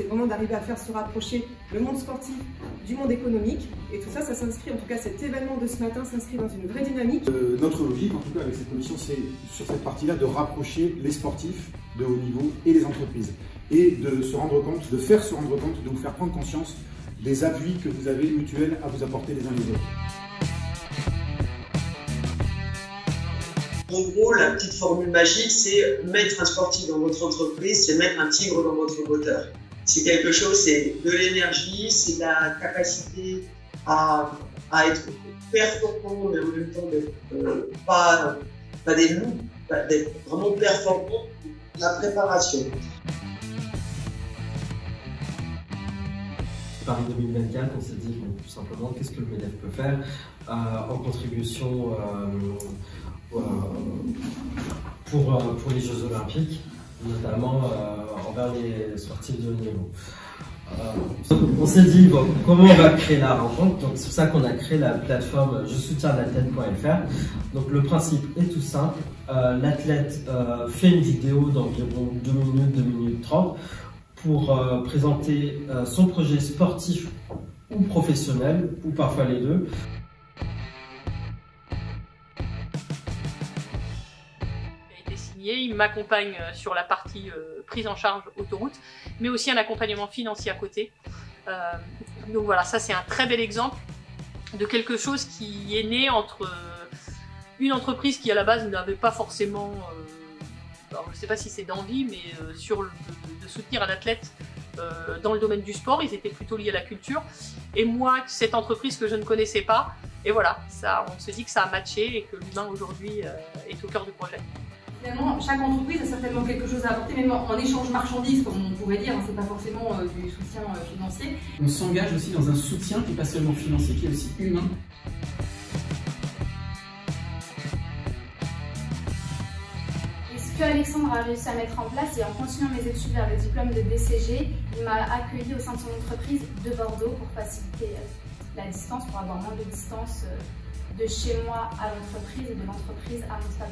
vraiment d'arriver à faire se rapprocher le monde sportif du monde économique. Et tout ça, ça s'inscrit, en tout cas cet événement de ce matin s'inscrit dans une vraie dynamique. Notre logique, en tout cas avec cette commission, c'est sur cette partie-là de rapprocher les sportifs de haut niveau et les entreprises. Et de se rendre compte, de faire se rendre compte, de vous faire prendre conscience des appuis que vous avez mutuels à vous apporter les uns les autres. En gros, la petite formule magique, c'est mettre un sportif dans votre entreprise, c'est mettre un tigre dans votre moteur. C'est quelque chose, c'est de l'énergie, c'est la capacité à être performant, mais en même temps d'être pas des loups, d'être vraiment performant, la préparation. Paris 2024, on s'est dit tout simplement qu'est-ce que le MEDEF peut faire en contribution pour les Jeux Olympiques, notamment envers les sportifs de haut niveau. On s'est dit bon, comment on va créer la rencontre, donc c'est pour ça qu'on a créé la plateforme je soutiens l'athlète.fr. Donc le principe est tout simple, l'athlète fait une vidéo d'environ 2 minutes, 2 minutes 30 pour présenter son projet sportif ou professionnel, ou parfois les deux. Il m'accompagne sur la partie prise en charge autoroute, mais aussi un accompagnement financier à côté. Donc voilà, ça c'est un très bel exemple de quelque chose qui est né entre une entreprise qui à la base n'avait pas forcément, alors je ne sais pas si c'est d'envie, mais de soutenir un athlète dans le domaine du sport. Ils étaient plutôt liés à la culture. Et moi, cette entreprise que je ne connaissais pas, et voilà, ça, on se dit que ça a matché et que l'humain aujourd'hui est au cœur du projet. Finalement, chaque entreprise a certainement quelque chose à apporter, même en échange marchandise, comme on pourrait dire, c'est pas forcément du soutien financier. On s'engage aussi dans un soutien qui n'est pas seulement financier, qui est aussi humain. Et ce que Alexandre a réussi à mettre en place, et en continuant mes études vers le diplôme de BCG, il m'a accueilli au sein de son entreprise de Bordeaux pour faciliter la distance, pour avoir moins de distance de chez moi à l'entreprise et de l'entreprise à mon stade.